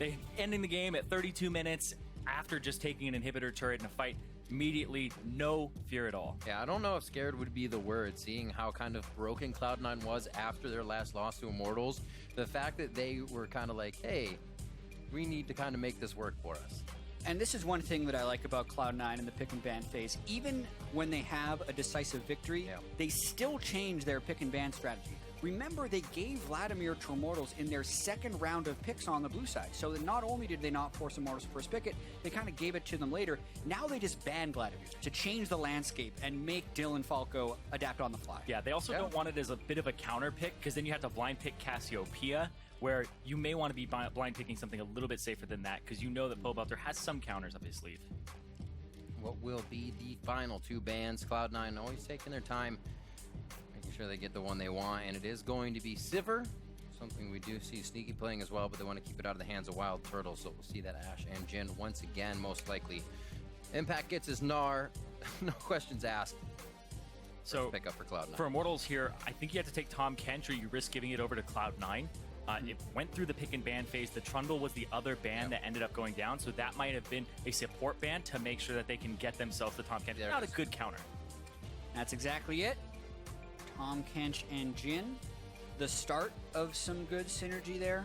Yeah. They ending the game at 32 minutes after just taking an inhibitor turret in a fight. Immediately, no fear at all. Yeah, I don't know if scared would be the word, seeing how kind of broken Cloud9 was after their last loss to Immortals. The fact that they were kind of like, hey, we need to kind of make this work for us. And this is one thing that I like about Cloud9 in the pick and ban phase. Even when they have a decisive victory, they still change their pick and ban strategy. Remember, they gave Vladimir to Immortals in their second round of picks on the blue side. So that not only did they not force Immortals first pick it, they kind of gave it to them later. Now they just ban Vladimir to change the landscape and make Dylan Falco adapt on the fly. Yeah, they also don't want it as a bit of a counter pick, because then you have to blind pick Cassiopeia, where you may want to be blind picking something a little bit safer than that, because you know that Pobelter has some counters up his sleeve. What will be the final two bans? Cloud9 always taking their time, making sure they get the one they want, and it is going to be Sivir, something we do see Sneaky playing as well, but they want to keep it out of the hands of Wildturtle, so we'll see that Ashe and Jhin once again, most likely. Impact gets his Gnar, no questions asked. So pick up for Cloud9. For Immortals here, I think you have to take Tahm Kench, or you risk giving it over to Cloud9. It went through the pick and ban phase. The Trundle was the other ban that ended up going down, so that might have been a support ban to make sure that they can get themselves the Tahm Kench. Not a good counter. That's exactly it. Tahm Kench and Jhin. The start of some good synergy there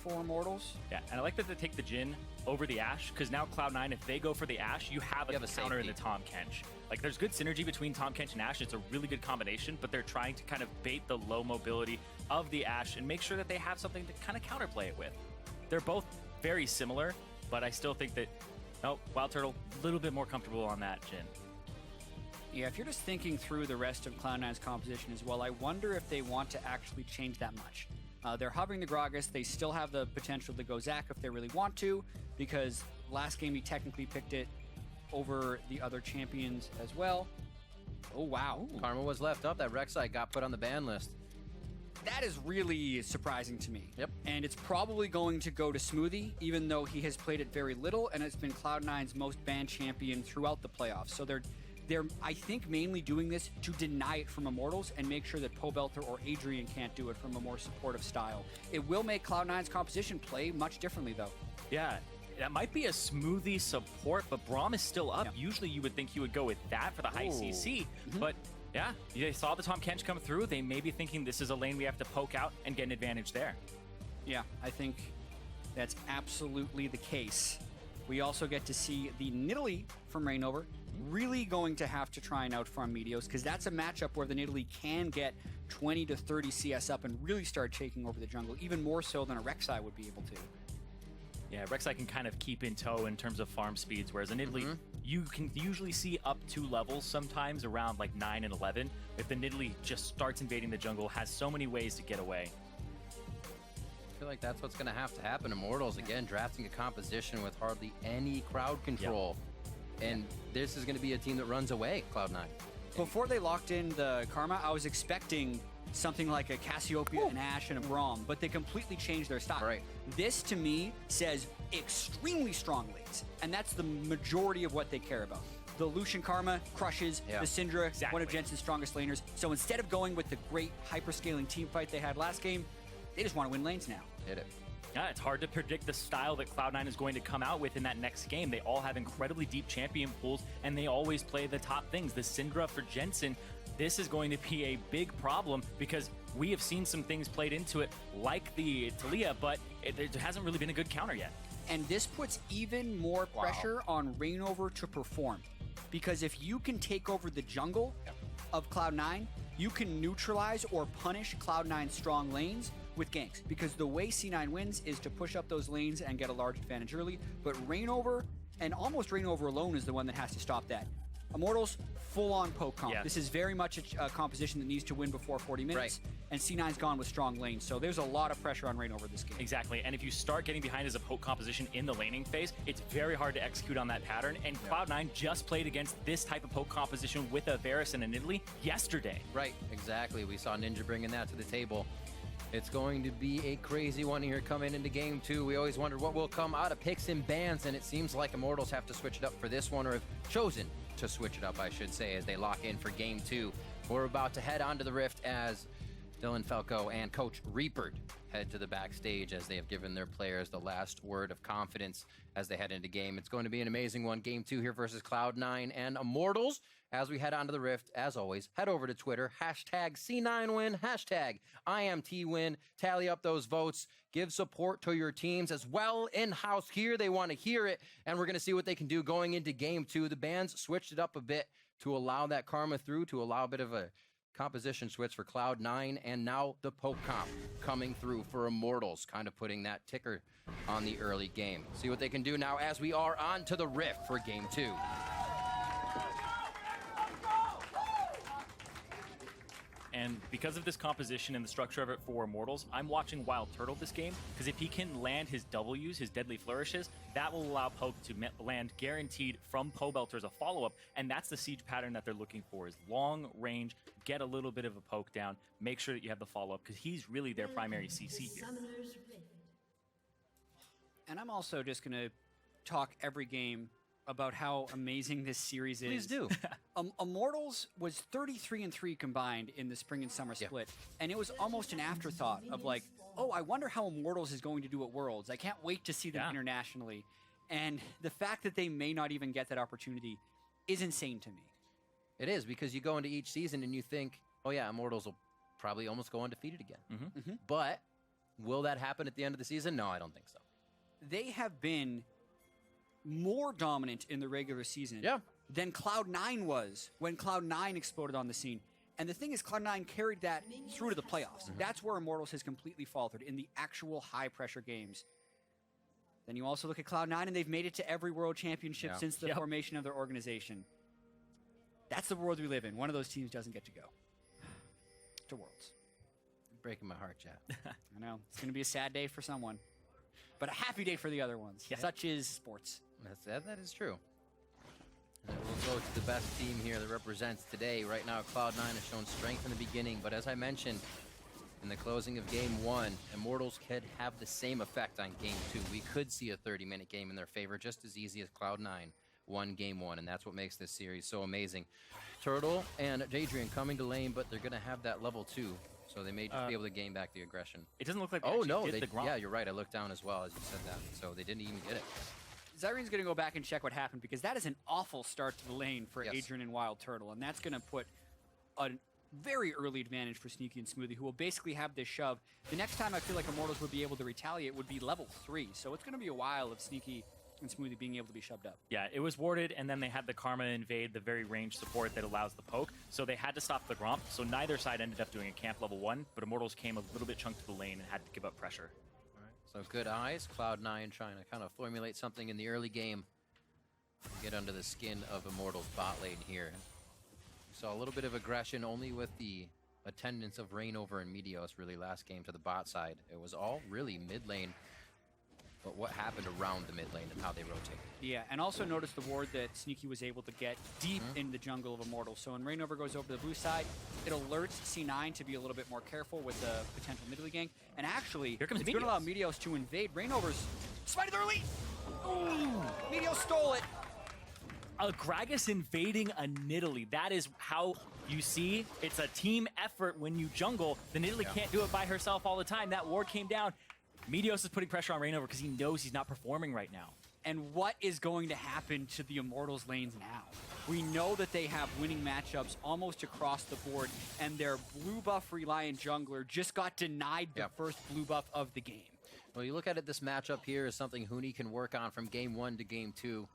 for Immortals. Yeah, and I like that they take the Jhin over the Ashe, because now Cloud9, if they go for the Ashe, you have a counter in the Tahm Kench. Like, there's good synergy between Tahm Kench and Ashe. It's a really good combination, but they're trying to kind of bait the low mobility of the Ashe and make sure that they have something to kind of counterplay it with. They're both very similar, but I still think that, Wildturtle, a little bit more comfortable on that Jhin. Yeah, if you're just thinking through the rest of Cloud9's composition as well, I wonder if they want to actually change that much. They're hovering the Gragas. They still have the potential to go Zac if they really want to, because last game he technically picked it over the other champions as well. Oh, wow. Karma was left up. That Rek'Sai got put on the ban list. That is really surprising to me. Yep. And it's probably going to go to Smoothie, even though he has played it very little, and it's been Cloud9's most banned champion throughout the playoffs. So they're, I think, mainly doing this to deny it from Immortals and make sure that Pobelter or Adrian can't do it from a more supportive style. It will make Cloud9's composition play much differently, though. Yeah, that might be a Smoothie support, but Braum is still up. Usually you would think he would go with that for the high CC, but yeah, they saw the Tahm Kench come through. They may be thinking this is a lane we have to poke out and get an advantage there. Yeah, I think that's absolutely the case. We also get to see the Nidalee from Reingover really going to have to try and outfarm Meteos, because that's a matchup where the Nidalee can get 20 to 30 CS up and really start taking over the jungle, even more so than a Rek'Sai would be able to. Yeah, Rek'Sai can kind of keep in tow in terms of farm speeds, whereas a Nidalee, you can usually see up 2 levels sometimes around like 9 and 11. If the Nidalee just starts invading the jungle, has so many ways to get away. I feel like that's what's going to have to happen. Immortals, again, drafting a composition with hardly any crowd control. And this is going to be a team that runs away, Cloud9. Before they locked in the Karma, I was expecting something like a Cassiopeia, an Ashe, and a Braum, but they completely changed their style. Right. This, to me, says extremely strong lanes, and that's the majority of what they care about. The Lucian Karma crushes the Syndra, one of Jensen's strongest laners. So instead of going with the great hyperscaling team fight they had last game, they just want to win lanes now. Hit it. Yeah, it's hard to predict the style that Cloud9 is going to come out with in that next game. They all have incredibly deep champion pools, and they always play the top things. The Syndra for Jensen, this is going to be a big problem, because we have seen some things played into it, like the Taliyah, but there hasn't really been a good counter yet. And this puts even more pressure on Reingover to perform. Because if you can take over the jungle of Cloud9, you can neutralize or punish Cloud9's strong lanes with ganks. Because the way C9 wins is to push up those lanes and get a large advantage early. But Reingover, and almost Reingover alone, is the one that has to stop that. Immortals, full-on poke comp. Yes. This is very much a composition that needs to win before 40 minutes. And C9's gone with strong lanes, so there's a lot of pressure on Reingover this game. Exactly, and if you start getting behind as a poke composition in the laning phase, it's very hard to execute on that pattern, and Cloud9 just played against this type of poke composition with a Varus and a Nidalee yesterday. Right, exactly. We saw Ninja bringing that to the table. It's going to be a crazy one here coming into game 2. We always wondered what will come out of picks and bans, and it seems like Immortals have to switch it up for this one, or have chosen to switch it up, I should say, as they lock in for game 2. We're about to head onto the Rift as Dylan Falco and Coach Reapert head to the backstage as they have given their players the last word of confidence as they head into game. It's going to be an amazing one. Game 2 here versus Cloud9 and Immortals. As we head onto the Rift, as always, head over to Twitter, hashtag C9win, hashtag IMTWin. Tally up those votes. Give support to your teams as well. In-house here, they want to hear it. And we're going to see what they can do going into Game 2. The bands switched it up a bit to allow that karma through, to allow a bit of a composition switch for Cloud9, and now the poke comp coming through for Immortals, kind of putting that ticker on the early game. See what they can do now as we are on to the Rift for Game 2. And because of this composition and the structure of it for Immortals, I'm watching Wildturtle this game, because if he can land his W's, his deadly flourishes, that will allow Poke to land guaranteed from Pobelter as a follow-up, and that's the siege pattern that they're looking for, is long range, get a little bit of a poke down, make sure that you have the follow-up, because he's really their primary CC here. And I'm also just going to talk every game about how amazing this series is. Please do. Immortals was 33-3 combined in the spring and summer split, and it was almost an afterthought of like, oh, I wonder how Immortals is going to do at Worlds. I can't wait to see them internationally. And the fact that they may not even get that opportunity is insane to me. It is, because you go into each season and you think, oh yeah, Immortals will probably almost go undefeated again. But will that happen at the end of the season? No, I don't think so. They have been more dominant in the regular season than Cloud9 was when Cloud9 exploded on the scene. And the thing is, Cloud9 carried that through to the playoffs. That's where Immortals has completely faltered, in the actual high-pressure games. Then you also look at Cloud9, and they've made it to every World Championship since the formation of their organization. That's the world we live in. One of those teams doesn't get to go to Worlds. Breaking my heart, Chad. I know. It's going to be a sad day for someone, but a happy day for the other ones. Such is sports. That is true. And we'll go to the best team here that represents today. Right now, Cloud9 has shown strength in the beginning, but as I mentioned in the closing of Game 1, Immortals could have the same effect on Game 2. We could see a 30-minute game in their favor just as easy as Cloud9 won Game 1, and that's what makes this series so amazing. Turtle and Adrian coming to lane, but they're going to have that level 2, so they may just be able to gain back the aggression. It doesn't look like they did the Gromp. Yeah, you're right. I looked down as well as you said that, so they didn't even get it. Zyrene's going to go back and check what happened, because that is an awful start to the lane for Adrian and Wildturtle, and that's going to put a very early advantage for Sneaky and Smoothie, who will basically have this shove. The next time I feel like Immortals would be able to retaliate would be level 3, so it's going to be a while of Sneaky and Smoothie being able to be shoved up. Yeah, it was warded, and then they had the Karma invade the very ranged support that allows the poke, so they had to stop the Gromp, so neither side ended up doing a camp level 1, but Immortals came a little bit chunked to the lane and had to give up pressure. All right, so good eyes. Cloud9 trying to kind of formulate something in the early game. Get under the skin of Immortals bot lane here. We saw a little bit of aggression only with the attendance of Reingover and Meteos really last game to the bot side. It was all really mid lane, but what happened around the mid lane and how they rotated. Yeah, and also notice the ward that Sneaky was able to get deep in the jungle of Immortals. So when Reingover goes over to the blue side, it alerts C9 to be a little bit more careful with the potential mid lane gank. And actually, here comes it's going to allow Meteos to invade. Reingover's spited early! Ooh, Meteos stole it! Gragas invading a Nidalee. That is how you see it's a team effort when you jungle. The Nidalee can't do it by herself all the time. That ward came down. Meteos is putting pressure on Reingover because he knows he's not performing right now. And what is going to happen to the Immortals lanes now? We know that they have winning matchups almost across the board, and their blue buff reliant jungler just got denied the first blue buff of the game. Well, you look at it, this matchup here is something Huni can work on from Game 1 to Game 2.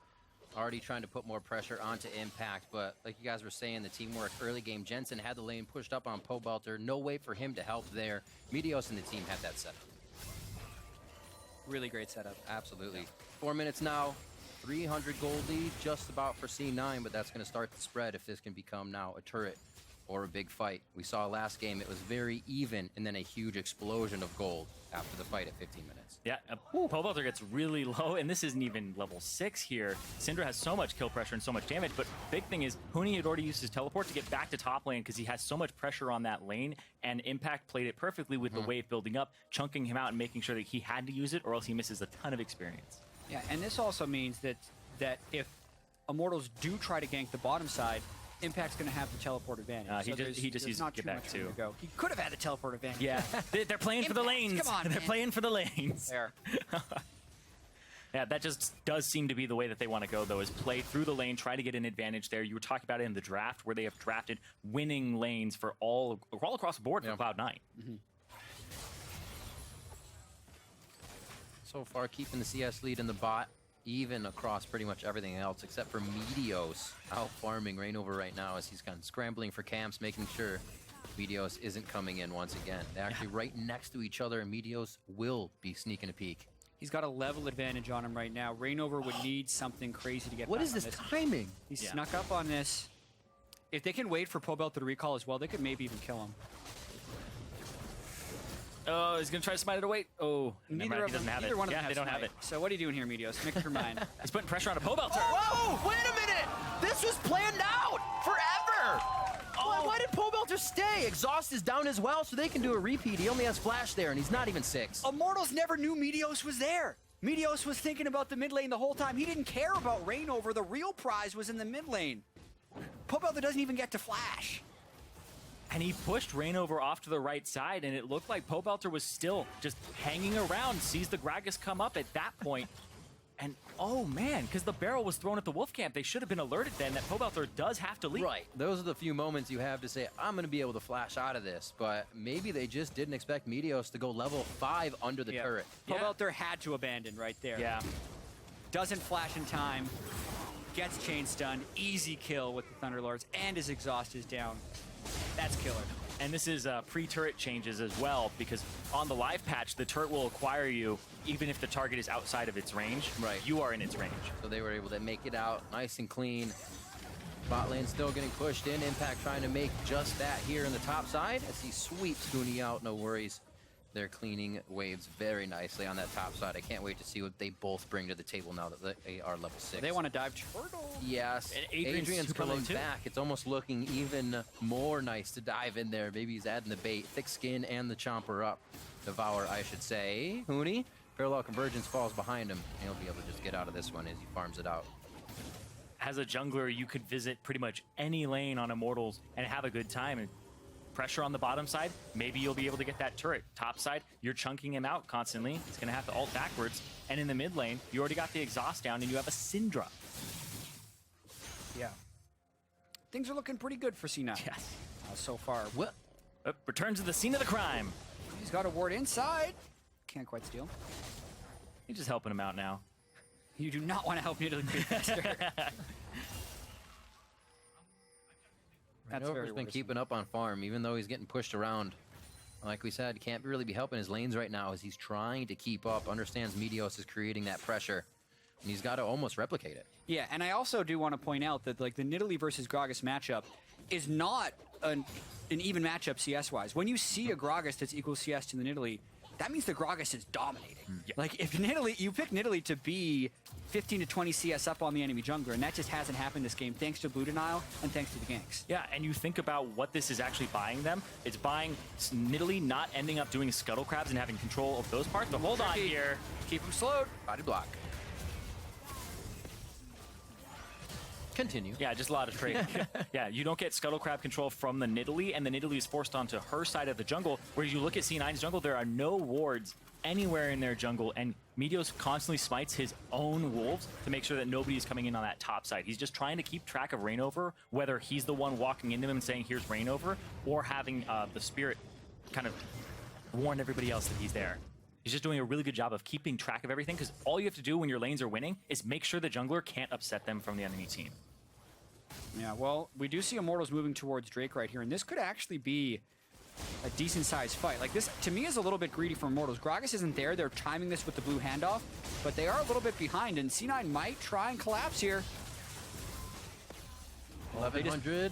Already trying to put more pressure onto Impact, but like you guys were saying, the teamwork early game, Jensen had the lane pushed up on Pobelter. No way for him to help there. Meteos and the team had that setup. Really great setup. Absolutely. 4 minutes now, 300 gold lead, just about for C9, but that's going to start the spread if this can become now a turret or a big fight. We saw last game, it was very even, and then a huge explosion of gold after the fight at 15 minutes. Yeah, Pobelter gets really low, and this isn't even level 6 here. Syndra has so much kill pressure and so much damage, but big thing is Huni had already used his teleport to get back to top lane because he has so much pressure on that lane, and Impact played it perfectly with the wave building up, chunking him out and making sure that he had to use it or else he misses a ton of experience. Yeah, and this also means that if Immortals do try to gank the bottom side, Impact's going to have the teleport advantage. He just used not get too back much too. room to go. He could have had the teleport advantage. Yeah, they're playing for the lanes. Come on, they're man. playing for the lanes. There. Yeah, that just does seem to be the way that they want to go, though, is play through the lane, try to get an advantage there. You were talking about it in the draft, where they have drafted winning lanes for all across the board for Cloud9. Mm-hmm. So far, keeping the CS lead in the bot, even across pretty much everything else, except for Meteos out farming Reingover right now as he's kind of scrambling for camps, making sure Meteos isn't coming in once again. They're actually right next to each other, and Meteos will be sneaking a peek. He's got a level advantage on him right now. Reingover would need something crazy to get What back is on this timing? He snuck up on this. If they can wait for Pobelter to recall as well, they could maybe even kill him. Oh, he's going to try to smite it away. Oh, Neither he doesn't have it. one of them Yeah, they don't have it. So what are you doing here, Meteos? Make up your mind. He's putting pressure on a Pobelter. Whoa! Wait a minute! This was planned out forever! Why did Pobelter stay? Exhaust is down as well, so they can do a repeat. He only has flash there, and he's not even 6. Immortals never knew Meteos was there. Meteos was thinking about the mid lane the whole time. He didn't care about Reingover. The real prize was in the mid lane. Pobelter doesn't even get to flash. And he pushed Reingover off to the right side, and it looked like Pobelter was still just hanging around, sees the Gragas come up at that point. And, oh man, because the barrel was thrown at the wolf camp, they should have been alerted then that Pobelter does have to leave. Right. Those are the few moments you have to say, I'm going to be able to flash out of this. But maybe they just didn't expect Meteos to go level 5 under the turret. Pobelter had to abandon right there. Yeah. Doesn't flash in time. Gets chain stun. Easy kill with the Thunderlords, and his exhaust is down. That's killer. And this is pre-turret changes as well, because on the live patch, the turret will acquire you even if the target is outside of its range. Right. You are in its range. So they were able to make it out nice and clean. Bot lane still getting pushed in. Impact trying to make just that here in the top side as he sweeps Huni out. No worries. They're cleaning waves very nicely on that top side. I can't wait to see what they both bring to the table now that they are level 6. They want to dive turtle. Yes. And Adrian's super coming low too. back. It's almost looking even more nice to dive in there. Maybe he's adding the bait. Thick skin and the chomper up. Devour, I should say. Huni, parallel convergence falls behind him. And he'll be able to just get out of this one as he farms it out. As a jungler, you could visit pretty much any lane on Immortals and have a good time. And pressure on the bottom side, maybe you'll be able to get that turret. Top side, you're chunking him out constantly. He's going to have to ult backwards. And in the mid lane, you already got the exhaust down and you have a Syndra. Yeah. Things are looking pretty good for C9. Yes. So far. What? Returns to the scene of the crime. He's got a ward inside. Can't quite steal. He's just helping him out now. You do not want to help Nidalee creep faster. That's very Reingover's been worrisome. keeping up on farm, even though he's getting pushed around. Like we said, can't really be helping his lanes right now as he's trying to keep up. Understands Meteos is creating that pressure, and he's got to almost replicate it. Yeah, and I also do want to point out that like the Nidalee versus Gragas matchup is not an even matchup CS-wise. When you see a Gragas that's equal CS to the Nidalee, that means the Gragas is dominating. Yeah. Like if Nidalee, you pick Nidalee to be 15 to 20 CS up on the enemy jungler, and that just hasn't happened this game thanks to Blue Denial and thanks to the ganks. Yeah, and you think about what this is actually buying them. It's buying Nidalee not ending up doing scuttle crabs and having control of those parts. But hold on here. Keep him slowed. Body block. Continue. Yeah, just a lot of trade. Yeah, you don't get scuttle crab control from the Nidalee, and the Nidalee is forced onto her side of the jungle, where you look at C9's jungle, there are no wards anywhere in their jungle, and Meteos constantly smites his own wolves to make sure that nobody is coming in on that top side. He's just trying to keep track of Reingover, whether he's the one walking into him and saying, here's Reingover, or having the spirit kind of warn everybody else that he's there. He's just doing a really good job of keeping track of everything, because all you have to do when your lanes are winning is make sure the jungler can't upset them from the enemy team. Yeah, well, we do see Immortals moving towards Drake right here, and this could actually be a decent-sized fight. Like this, to me, is a little bit greedy for Immortals. Gragas isn't there. They're timing this with the blue handoff, but they are a little bit behind, and C9 might try and collapse here. 1100.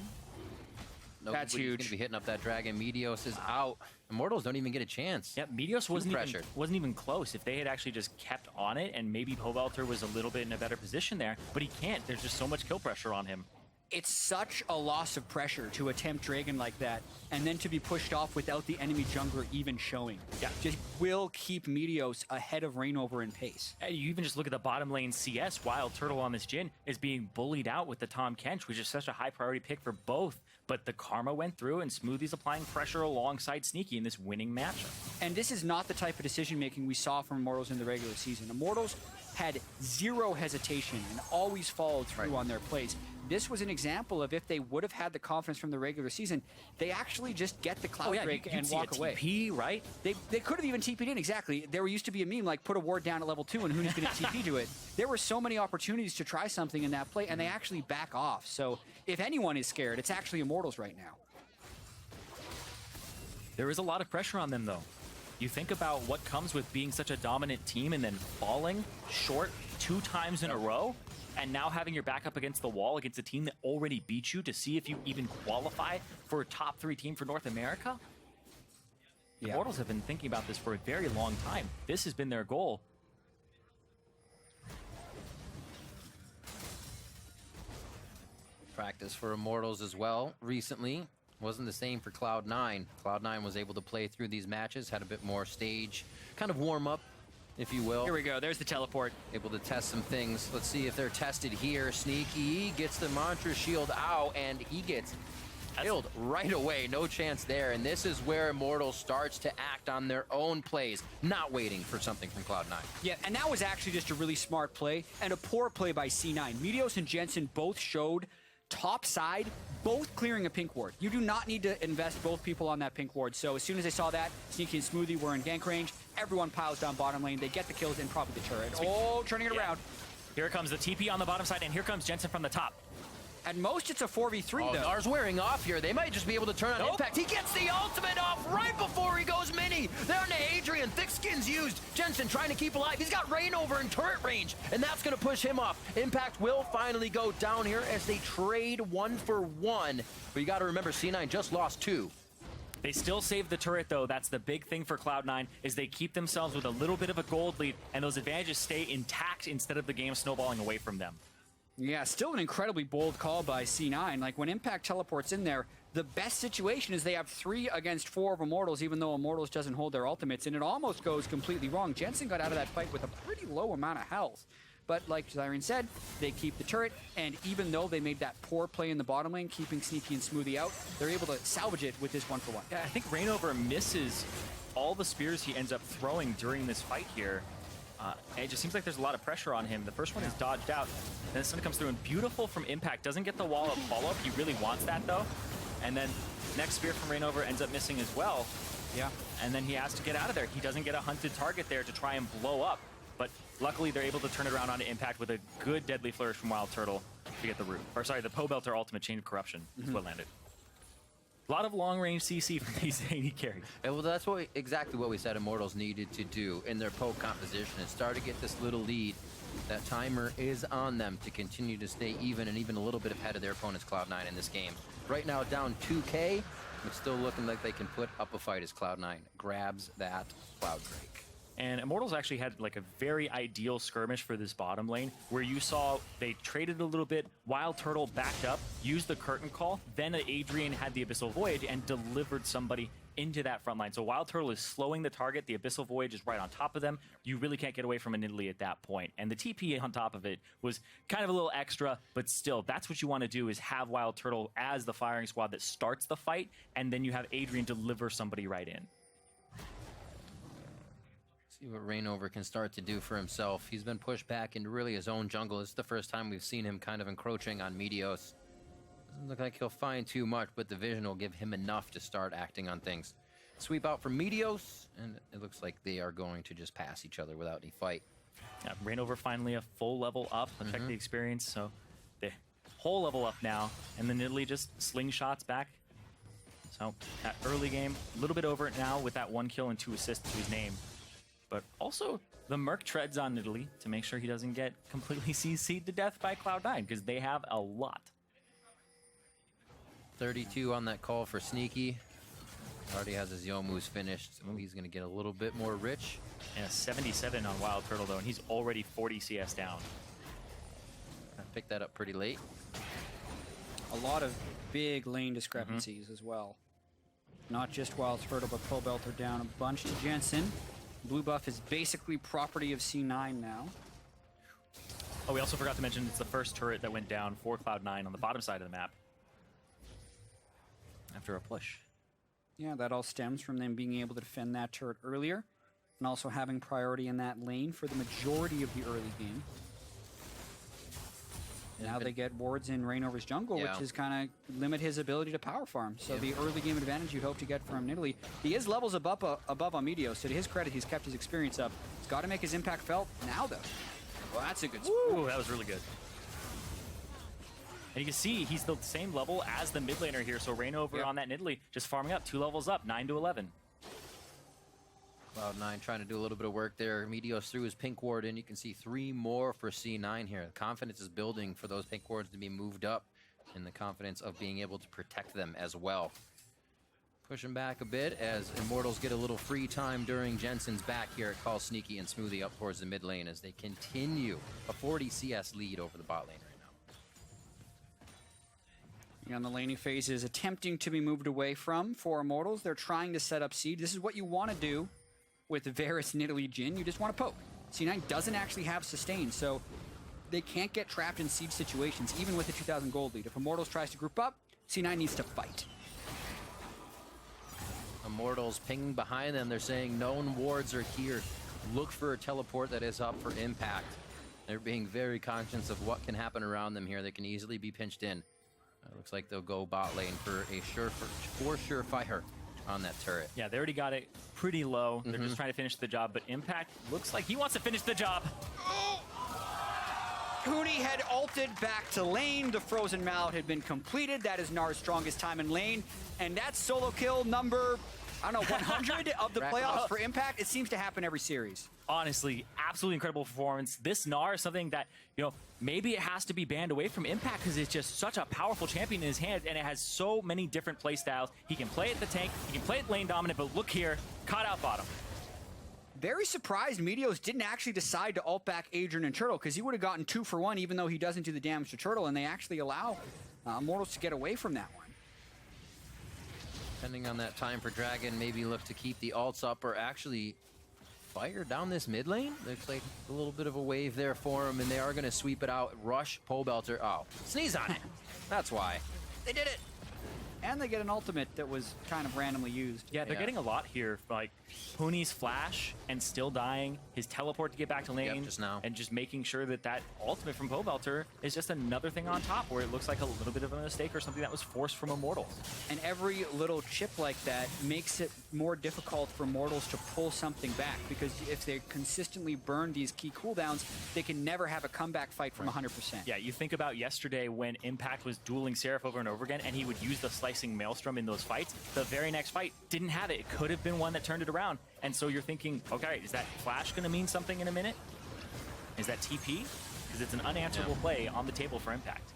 That's He's huge. going to be hitting up that dragon. Meteos is out. Immortals don't even get a chance. Yep, Meteos wasn't pressured. even close. If they had actually just kept on it, and maybe Pobelter was a little bit in a better position there, but he can't. There's just so much kill pressure on him. It's such a loss of pressure to attempt Dragon like that, and then to be pushed off without the enemy jungler even showing. Yeah. Just will keep Meteos ahead of Reingover in pace. And you even just look at the bottom lane CS, Wildturtle on this Jhin is being bullied out with the Tahm Kench, which is such a high priority pick for both. But the Karma went through, and Smoothie's applying pressure alongside Sneaky in this winning matchup. And this is not the type of decision-making we saw from Immortals in the regular season. Immortals had zero hesitation and always followed through on their plays. This was an example of if they would have had the confidence from the regular season, they actually just get the Cloud Drake and walk away. TP, right? They could have even TP'd in, exactly. There used to be a meme like put a ward down at level 2 and Huni's going to TP to it. There were so many opportunities to try something in that play, and they actually back off. So if anyone is scared, it's actually Immortals right now. There is a lot of pressure on them, though. You think about what comes with being such a dominant team and then falling short 2 times in a row, and now having your back up against the wall against a team that already beat you to see if you even qualify for a top 3 team for North America. The Immortals have been thinking about this for a very long time. This has been their goal. Practice for Immortals as well recently. Wasn't the same for Cloud9. Cloud9 was able to play through these matches, had a bit more stage, kind of warm up, if you will. Here we go. There's the teleport. Able to test some things. Let's see if they're tested here. Sneaky gets the Mantra Shield out, and he gets killed right away. No chance there. And this is where Immortals starts to act on their own plays, not waiting for something from Cloud9. Yeah, and that was actually just a really smart play and a poor play by C9. Meteos and Jensen both showed top side, both clearing a pink ward. You do not need to invest both people on that pink ward. So as soon as they saw that, Sneaky and Smoothie were in gank range. Everyone piles down bottom lane. They get the kills and probably the turret. Oh, turning it around. Here comes the TP on the bottom side, and here comes Jensen from the top. At most, it's a 4v3, though. Dar's wearing off here. They might just be able to turn on Impact. He gets the ultimate off right before he goes mini. They're into Adrian. Thick skin's used. Jensen trying to keep alive. He's got Reingover in turret range, and that's going to push him off. Impact will finally go down here as they trade 1 for 1. But you got to remember, C9 just lost 2. They still save the turret, though. That's the big thing for Cloud9, is they keep themselves with a little bit of a gold lead, and those advantages stay intact instead of the game snowballing away from them. Yeah, still an incredibly bold call by C9. Like, when Impact teleports in there, the best situation is they have 3 against 4 of Immortals, even though Immortals doesn't hold their ultimates, and it almost goes completely wrong. Jensen got out of that fight with a pretty low amount of health. But like Zyrian said, they keep the turret, and even though they made that poor play in the bottom lane, keeping Sneaky and Smoothie out, they're able to salvage it with this 1 for 1. Yeah, I think Reingover misses all the spears he ends up throwing during this fight here. It just seems like there's a lot of pressure on him. The first one is dodged out, and this one comes through, and beautiful from Impact. Doesn't get the wall up follow-up. He really wants that, though. And then next spear from Reingover ends up missing as well. Yeah. And then he has to get out of there. He doesn't get a hunted target there to try and blow up. But luckily, they're able to turn it around onto Impact with a good Deadly Flourish from Wildturtle to get the root. Or sorry, the Pobelter Ultimate Chain of Corruption is what landed. A lot of long-range CC from these AD carries. And well, that's exactly what we said Immortals needed to do in their poke composition and start to get this little lead. That timer is on them to continue to stay even and even a little bit ahead of their opponents, Cloud9, in this game. Right now, down 2K, but still looking like they can put up a fight as Cloud9 grabs that Cloud Drake. And Immortals actually had like a very ideal skirmish for this bottom lane, where you saw they traded a little bit, Wildturtle backed up, used the curtain call, then Adrian had the Abyssal Voyage and delivered somebody into that front line. So Wildturtle is slowing the target, the Abyssal Voyage is right on top of them. You really can't get away from an Italy at that point. And the TP on top of it was kind of a little extra, but still, that's what you want to do, is have Wildturtle as the firing squad that starts the fight, and then you have Adrian deliver somebody right in. See what Reingover can start to do for himself. He's been pushed back into really his own jungle. This is the first time we've seen him kind of encroaching on Meteos. Doesn't look like he'll find too much, but the vision will give him enough to start acting on things. Sweep out from Meteos, and it looks like they are going to just pass each other without any fight. Yeah, Reingover finally a full level up. Check the experience, so the whole level up now, and then Italy just slingshots back. So that early game, a little bit over it now with that 1 kill and 2 assists to his name. But also, the Merc treads on Italy to make sure he doesn't get completely CC'd to death by Cloud9, because they have a lot. 32 on that call for Sneaky. Already has his Youmuu's finished, so he's going to get a little bit more rich. Yeah, 77 on Wildturtle, though, and he's already 40 CS down. I picked that up pretty late. a lot of big lane discrepancies as well. Not just Wildturtle, but Pobelter down a bunch to Jensen. Blue buff is basically property of C9 now. Oh, we also forgot to mention it's the first turret that went down for Cloud9 on the bottom side of the map after a push. Yeah, that all stems from them being able to defend that turret earlier and also having priority in that lane for the majority of the early game. Now they get wards in Reingover's jungle, which is kind of limit his ability to power farm. So the early game advantage you'd hope to get from Nidalee. He is levels above on Meteos, so to his credit, he's kept his experience up. He's got to make his impact felt now, though. Well, that's a good spot. Ooh, that was really good. And you can see he's the same level as the mid laner here, so Reingover on that Nidalee just farming up 2 levels up, 9 to 11. Cloud9 trying to do a little bit of work there. Meteos threw his pink ward in. You can see 3 more for C9 here. The confidence is building for those pink wards to be moved up, and the confidence of being able to protect them as well. Pushing back a bit as Immortals get a little free time during Jensen's back here. It calls Sneaky and Smoothie up towards the mid lane as they continue a 40 CS lead over the bot lane right now. On the laning phase is attempting to be moved away from for Immortals. They're trying to set up seed. This is what you want to do with Varus, Nidalee, Jhin. You just want to poke. C9 doesn't actually have sustain, so they can't get trapped in siege situations, even with a 2,000 gold lead. If Immortals tries to group up, C9 needs to fight. Immortals pinging behind them. They're saying known wards are here. Look for a teleport that is up for impact. They're being very conscious of what can happen around them here. They can easily be pinched in. Looks like they'll go bot lane for a sure fire on that turret. Yeah, they already got it pretty low. They're just trying to finish the job, but Impact looks like he wants to finish the job. Huni had ulted back to lane. The Frozen Mallet had been completed. That is Nar's strongest time in lane. And that's solo kill number, I don't know, 100 of the playoffs for Impact. It seems to happen every series. Honestly, absolutely incredible performance. This Gnar is something that, you know, maybe it has to be banned away from Impact because it's just such a powerful champion in his hand, and it has so many different play styles. He can play at the tank, he can play at lane dominant, but look here, caught out bottom. Very surprised Meteos didn't actually decide to ult back Adrian and Turtle, because he would have gotten 2 for 1 even though he doesn't do the damage to Turtle, and they actually allow Immortals to get away from that one. Depending on that time for Dragon, maybe look to keep the ults up or actually fire down this mid lane. Looks like a little bit of a wave there for him, and they are going to sweep it out. Rush Pobelter. Oh, sneeze on it. That's why. They did it. And they get an ultimate that was kind of randomly used. Yeah, they're getting a lot here. Like Huni's flash and still dying, his teleport to get back to lane, just now, and just making sure that that ultimate from Pobelter is just another thing on top where it looks like a little bit of a mistake or something that was forced from Immortals. And every little chip like that makes it more difficult for Immortals to pull something back, because if they consistently burn these key cooldowns, they can never have a comeback fight from 100%. Yeah, you think about yesterday when Impact was dueling Seraph over and over again, and he would use the slicing Maelstrom in those fights. The very next fight didn't have it. It could have been one that turned it around. And so you're thinking, okay, is that flash going to mean something in a minute? Is that TP? Because it's an unanswerable play on the table for Impact.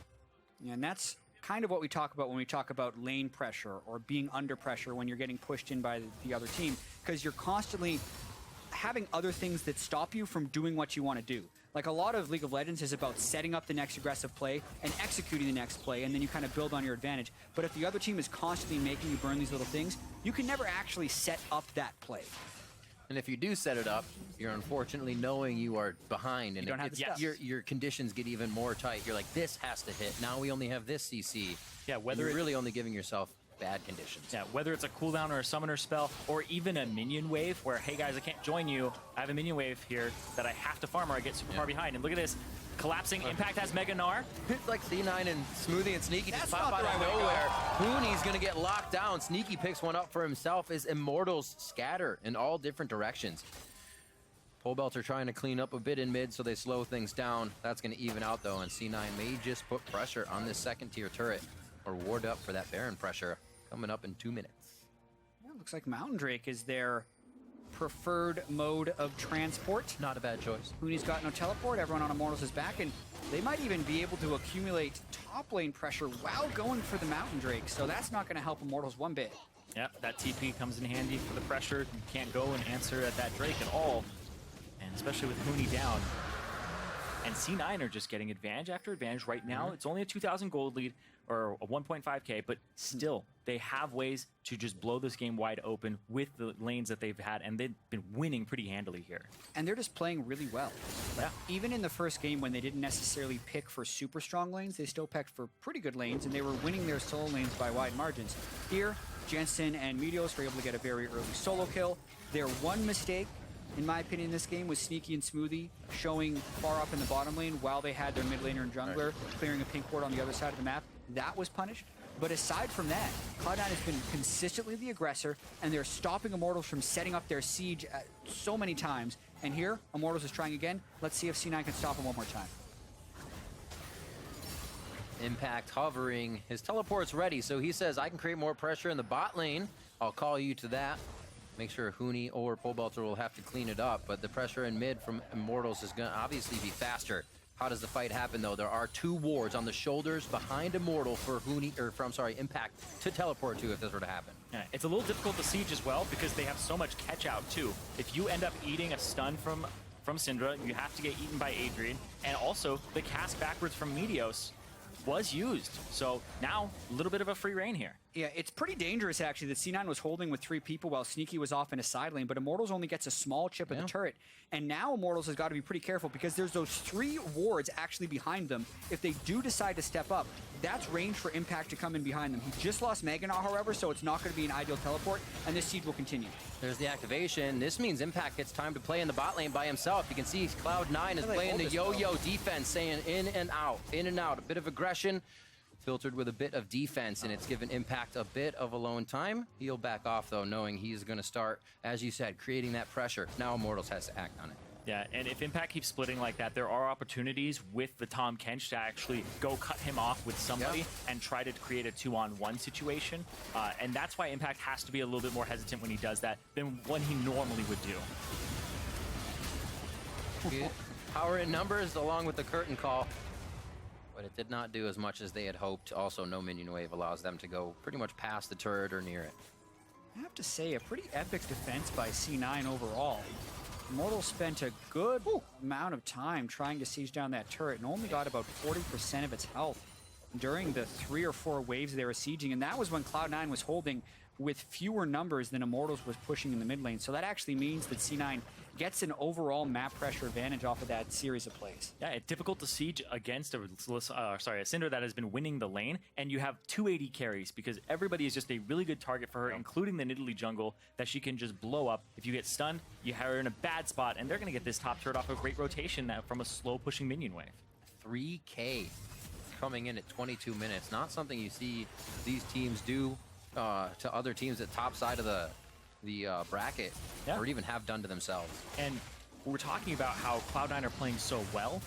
Yeah, and that's kind of what we talk about when we talk about lane pressure or being under pressure when you're getting pushed in by the other team, because you're constantly having other things that stop you from doing what you want to do. Like a lot of League of Legends is about setting up the next aggressive play and executing the next play, and then you kind of build on your advantage. But if the other team is constantly making you burn these little things, you can never actually set up that play. And if you do set it up, you're unfortunately knowing you are behind, and you don't have the stuff. Your conditions get even more tight. You're like, this has to hit. Now we only have this CC. Yeah, whether you're really only giving yourself bad conditions. Yeah, whether it's a cooldown or a summoner spell, or even a minion wave where, hey guys, I can't join you. I have a minion wave here that I have to farm or I get super far behind. And look at this. Collapsing Impact has Mega Gnar. It's like C9 and Smoothie and Sneaky just pop out of nowhere. Huni's going to get locked down. Sneaky picks one up for himself as Immortals scatter in all different directions. Pobelter trying to clean up a bit in mid so they slow things down. That's going to even out though, and C9 may just put pressure on this second tier turret or ward up for that Baron pressure coming up in 2 minutes. Yeah, looks like Mountain Drake is their preferred mode of transport. Not a bad choice. Huni's got no teleport, everyone on Immortals is back, and they might even be able to accumulate top lane pressure while going for the Mountain Drake, so that's not going to help Immortals one bit. Yep, that TP comes in handy for the pressure. You can't go and answer at that Drake at all, and especially with Huni down. And C9 are just getting advantage after advantage right now. It's only a 2,000 gold lead. or a 1.5K, but still, they have ways to just blow this game wide open with the lanes that they've had, and they've been winning pretty handily here. And they're just playing really well. Yeah. Even in the first game when they didn't necessarily pick for super strong lanes, they still picked for pretty good lanes, and they were winning their solo lanes by wide margins. Here, Jensen and Meteos were able to get a very early solo kill. Their one mistake, in my opinion, in this game was Sneaky and Smoothie showing far up in the bottom lane while they had their mid laner and jungler clearing a pink ward on the other side of the map. That was punished. But aside from that, Cloud9 has been consistently the aggressor, and they're stopping Immortals from setting up their siege so many times. And here, Immortals is trying again. Let's see if C9 can stop him one more time. Impact hovering. His teleport's ready, so he says, I can create more pressure in the bot lane. I'll call you to that. Make sure Huni or Pobelter will have to clean it up, but the pressure in mid from Immortals is going to obviously be faster. How does the fight happen, though? There are 2 wards on the shoulders behind Immortal for Huni, or for, I'm sorry, Impact to teleport to if this were to happen. Yeah, it's a little difficult to siege as well because they have so much catch out too. If you end up eating a stun from Syndra, you have to get eaten by Adrian, and also the cast backwards from Meteos was used. So now, a little bit of a free reign here. Yeah, it's pretty dangerous, actually, that C9 was holding with 3 people while Sneaky was off in a side lane, but Immortals only gets a small chip of the turret. And now Immortals has got to be pretty careful because there's those 3 wards actually behind them. If they do decide to step up, that's range for Impact to come in behind them. He just lost Meganar, however, so it's not going to be an ideal teleport, and this siege will continue. There's the activation. This means Impact gets time to play in the bot lane by himself. You can see Cloud9 is playing the yo-yo defense, saying in and out, in and out. A bit of aggression, filtered with a bit of defense, and it's given Impact a bit of alone time. He'll back off, though, knowing he's going to start, as you said, creating that pressure. Now Immortals has to act on it. Yeah, and if Impact keeps splitting like that, there are opportunities with the Tahm Kench to actually go cut him off with somebody and try to create a 2-on-1 situation. And that's why Impact has to be a little bit more hesitant when he does that than when he normally would do. Good power in numbers along with the curtain call. But it did not do as much as they had hoped. Also, no minion wave allows them to go pretty much past the turret or near it. I have to say, a pretty epic defense by C9 overall. Immortals spent a good amount of time trying to siege down that turret and only got about 40% of its health during the 3 or 4 waves they were sieging, and that was when Cloud9 was holding with fewer numbers than Immortals was pushing in the mid lane. So that actually means that C9 gets an overall map pressure advantage off of that series of plays. Yeah, it's difficult to siege against a Syndra that has been winning the lane, and you have 2 AD carries because everybody is just a really good target for her, including the Nidalee jungle, that she can just blow up. If you get stunned, you have her in a bad spot, and they're going to get this top turret off a great rotation from a slow pushing minion wave. 3K coming in at 22 minutes. Not something you see these teams do to other teams at top side of the bracket, or even have done to themselves. And we're talking about how Cloud9 are playing so well.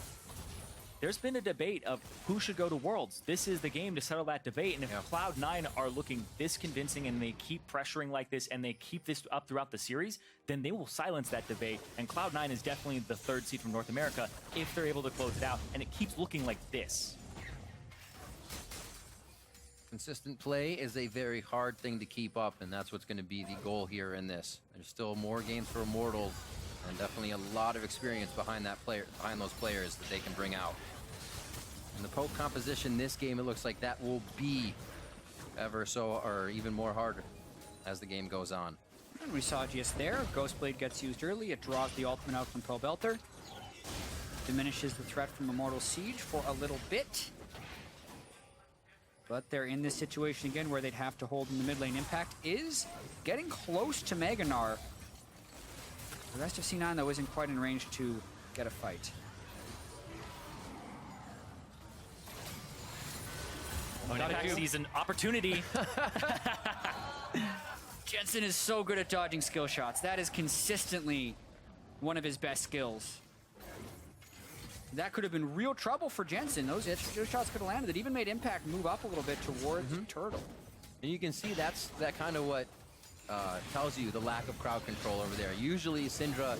There's been a debate of who should go to Worlds. This is the game to settle that debate, and if Cloud9 are looking this convincing and they keep pressuring like this and they keep this up throughout the series, then they will silence that debate, and Cloud9 is definitely the 3rd seed from North America if they're able to close it out, and it keeps looking like this. Consistent play is a very hard thing to keep up, and that's what's going to be the goal here in this. There's still more games for Immortals, and definitely a lot of experience behind those players that they can bring out. In the poke composition this game, it looks like that will be ever so, or even more harder as the game goes on. And we saw just there, Ghostblade gets used early. It draws the ultimate out from Pobelter. Diminishes the threat from Immortal Siege for a little bit. But they're in this situation again where they'd have to hold in the mid lane. Impact is getting close to Meganar. The rest of C9, though, isn't quite in range to get a fight. Impact sees an opportunity. Jensen is so good at dodging skill shots. That is consistently one of his best skills. That could have been real trouble for Jensen. Those shots could have landed. It even made Impact move up a little bit towards Turtle. And you can see that kind of what tells you the lack of crowd control over there. Usually Syndra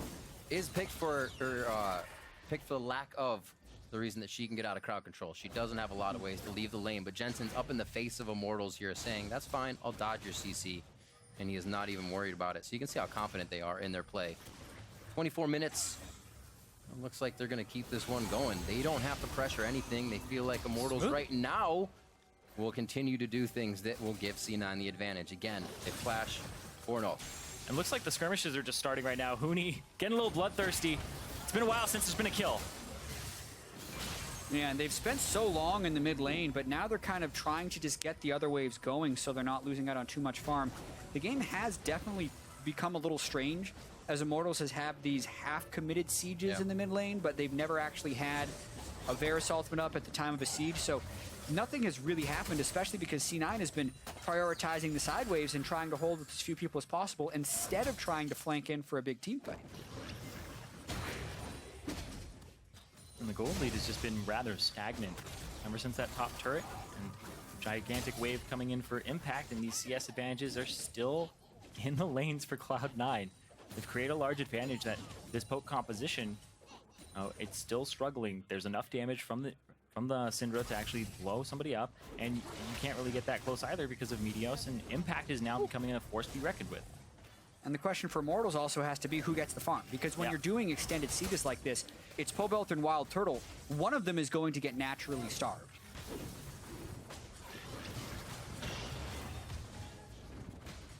is picked for the lack of the reason that she can get out of crowd control. She doesn't have a lot of ways to leave the lane, but Jensen's up in the face of Immortals here saying, that's fine, I'll dodge your CC. And he is not even worried about it. So you can see how confident they are in their play. 24 minutes. It looks like they're going to keep this one going. They don't have to pressure anything. They feel like Immortals right now will continue to do things that will give C9 the advantage. Again, they flash 4-0. And looks like the skirmishes are just starting right now. Huni getting a little bloodthirsty. It's been a while since there's been a kill. Yeah, and they've spent so long in the mid lane, but now they're kind of trying to just get the other waves going so they're not losing out on too much farm. The game has definitely become a little strange, as Immortals has had these half-committed sieges in the mid lane, but they've never actually had a Varus ultimate up at the time of a siege, so nothing has really happened, especially because C9 has been prioritizing the side waves and trying to hold with as few people as possible instead of trying to flank in for a big team fight. And the gold lead has just been rather stagnant ever since that top turret. And gigantic wave coming in for impact, and these CS advantages are still in the lanes for Cloud9. They've created a large advantage that this poke composition, it's still struggling. There's enough damage from the Syndra to actually blow somebody up, and you can't really get that close either because of Meteos, and impact is now becoming a force to be reckoned with. And the question for Immortals also has to be who gets the farm, because when you're doing extended sieges like this, it's Pobelter and Wildturtle. One of them is going to get naturally starved.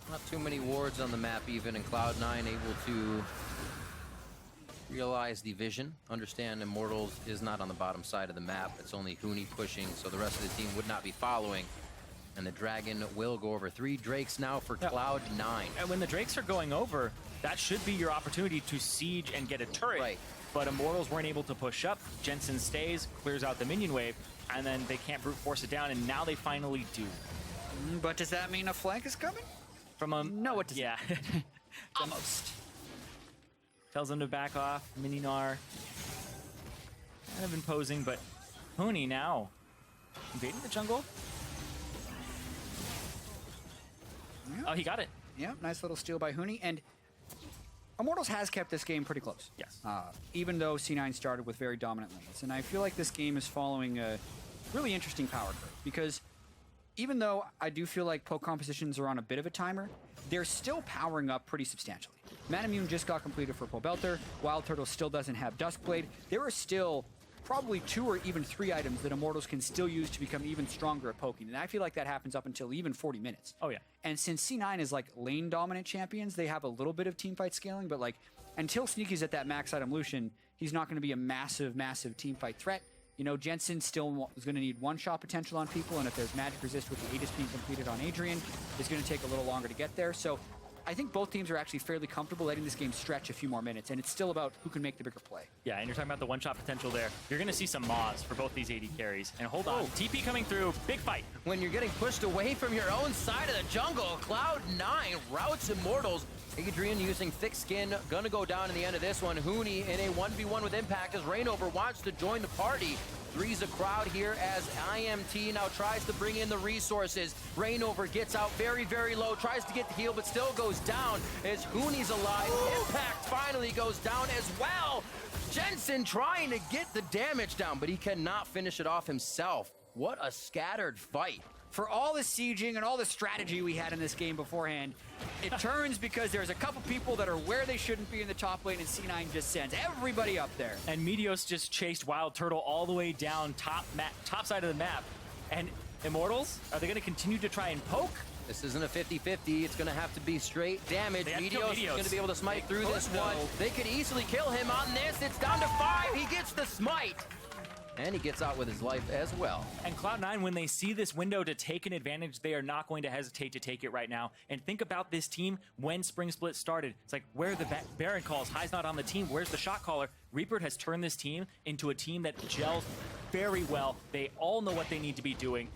Not too many wards on the map even, and Cloud9 able to realize the vision, understand Immortals is not on the bottom side of the map. It's only Huni pushing, so the rest of the team would not be following. And the Dragon will go over. 3 Drakes now for Cloud9. And when the Drakes are going over, that should be your opportunity to siege and get a turret. Right. But Immortals weren't able to push up. Jensen stays, clears out the minion wave, and then they can't brute force it down, and now they finally do. But does that mean a flank is coming? From a... No, it doesn't. Yeah. Almost. Tells them to back off. Mininar kind of imposing, but Huni now invading the jungle. Yeah. Oh, he got it. Yeah, nice little steal by Huni. And Immortals has kept this game pretty close. Yes. Even though C9 started with very dominant lanes. And I feel like this game is following a really interesting power curve, because even though I do feel like poke compositions are on a bit of a timer, they're still powering up pretty substantially. Manamune just got completed for Pobelter. Wildturtle still doesn't have Duskblade. There are still probably 2 or even 3 items that Immortals can still use to become even stronger at poking. And I feel like that happens up until even 40 minutes. Oh, yeah. And since C9 is like lane dominant champions, they have a little bit of teamfight scaling, but like until Sneaky's at that max item Lucian, he's not going to be a massive, massive teamfight threat. You know, Jensen still is going to need one-shot potential on people, and if there's magic resist with the Aegis being completed on Adrian, it's going to take a little longer to get there. So I think both teams are actually fairly comfortable letting this game stretch a few more minutes, and it's still about who can make the bigger play. Yeah, and you're talking about the one-shot potential there. You're going to see some Maws for both these AD carries. And hold on, TP coming through, big fight. When you're getting pushed away from your own side of the jungle, Cloud9 routes Immortals. Adrian using thick skin, gonna go down in the end of this one. Huni in a 1v1 with impact as Reingover wants to join the party. Three's a crowd here as IMT now tries to bring in the resources. Reingover gets out very, very low, tries to get the heal, but still goes down as Huni's alive. Impact finally goes down as well. Jensen trying to get the damage down, but he cannot finish it off himself. What a scattered fight. For all the sieging and all the strategy we had in this game beforehand, it turns because there's a couple people that are where they shouldn't be in the top lane, and C9 just sends everybody up there. And Meteos just chased Wildturtle all the way down top side of the map. And Immortals, are they going to continue to try and poke? This isn't a 50-50. It's going to have to be straight damage. Meteos is going to be able to smite through this one. They could easily kill him on this. It's down to 5. He gets the smite. And he gets out with his life as well. And Cloud9, when they see this window to take an advantage, they are not going to hesitate to take it right now. And think about this team when Spring Split started. It's like, where are the Baron calls? High's not on the team. Where's the shot caller? Reaper has turned this team into a team that gels very well. They all know what they need to be doing.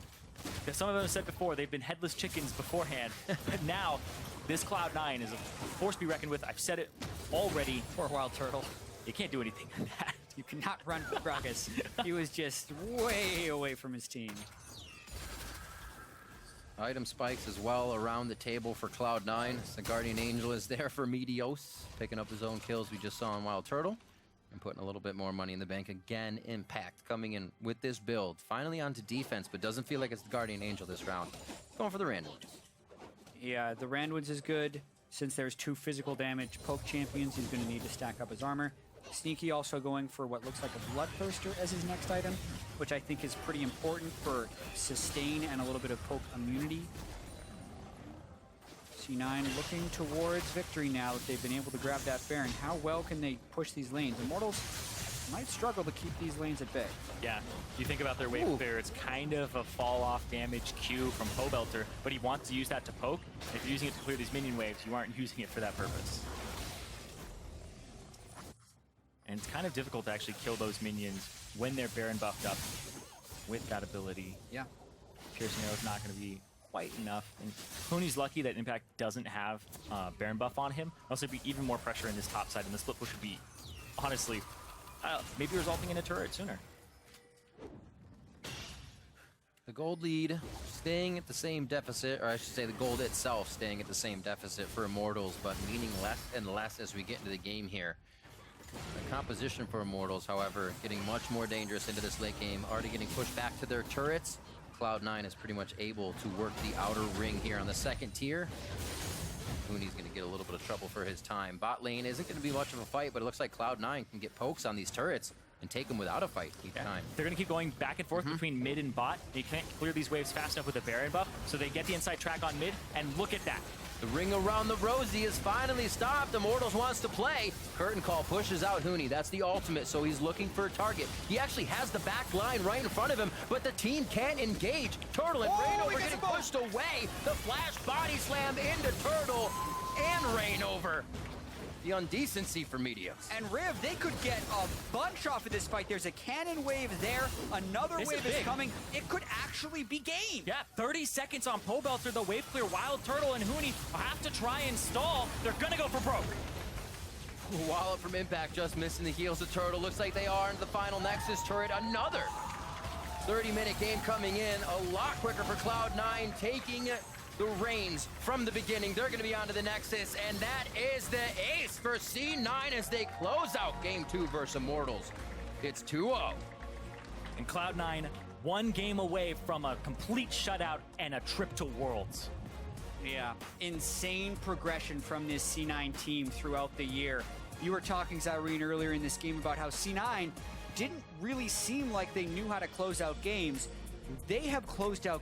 Some of them have said before, they've been headless chickens beforehand. But now, this Cloud9 is a force to be reckoned with. I've said it already. Poor Wildturtle. You can't do anything with that. You cannot run for Gragas. He was just way away from his team. Item spikes as well around the table for Cloud9. The Guardian Angel is there for Meteos, picking up his own kills we just saw on Wildturtle, and putting a little bit more money in the bank. Again, Impact coming in with this build. Finally onto defense, but doesn't feel like it's the Guardian Angel this round. Going for the Randoms. Yeah, the Randwoods is good. Since there's 2 physical damage poke champions, he's going to need to stack up his armor. Sneaky also going for what looks like a Bloodthirster as his next item, which I think is pretty important for sustain and a little bit of poke immunity. C9 looking towards victory now that they've been able to grab that Baron. How well can they push these lanes? Immortals might struggle to keep these lanes at bay. Yeah, you think about their wave clear, it's kind of a fall-off damage Q from Pobelter, but he wants to use that to poke. If you're using it to clear these minion waves, you aren't using it for that purpose. And it's kind of difficult to actually kill those minions when they're Baron buffed up with that ability. Yeah. Piercing Arrow is not going to be quite enough. And Huni's lucky that Impact doesn't have Baron buff on him. Also, be even more pressure in this top side, and the split push would be, honestly, maybe resulting in a turret sooner. The gold lead staying at the same deficit, or I should say the gold itself staying at the same deficit for Immortals, but meaning less and less as we get into the game here. The composition for Immortals, however, getting much more dangerous into this late game, already getting pushed back to their turrets. Cloud9 is pretty much able to work the outer ring here on the second tier. Huni's going to get a little bit of trouble for his time. Bot lane isn't going to be much of a fight, but it looks like Cloud9 can get pokes on these turrets and take them without a fight each time. They're going to keep going back and forth between mid and bot. They can't clear these waves fast enough with a Baron buff, so they get the inside track on mid, and look at that. The ring around the Rosie is finally stopped. Immortals wants to play. Curtain Call pushes out Huni. That's the ultimate, so he's looking for a target. He actually has the back line right in front of him, but the team can't engage. Turtle and Reingover getting pushed away. The flash body slam into Turtle and Reingover. The undecency for Meteos. And Riv, they could get a bunch off of this fight. There's a cannon wave there. Another wave is coming. It could actually be game. Yeah, 30 seconds on Pobelter. The wave clear. Wildturtle and Huni have to try and stall. They're going to go for broke. Wallop from Impact just missing the heels of Turtle. Looks like they are into the final Nexus turret. Another 30-minute game coming in. A lot quicker for Cloud9, taking the reins from the beginning. They're going to be on to the Nexus, and that is the ace for C9 as they close out Game 2 versus Immortals. It's 2-0. And Cloud9, one game away from a complete shutout and a trip to Worlds. Yeah, insane progression from this C9 team throughout the year. You were talking, Zyrene, earlier in this game about how C9 didn't really seem like they knew how to close out games. They have closed out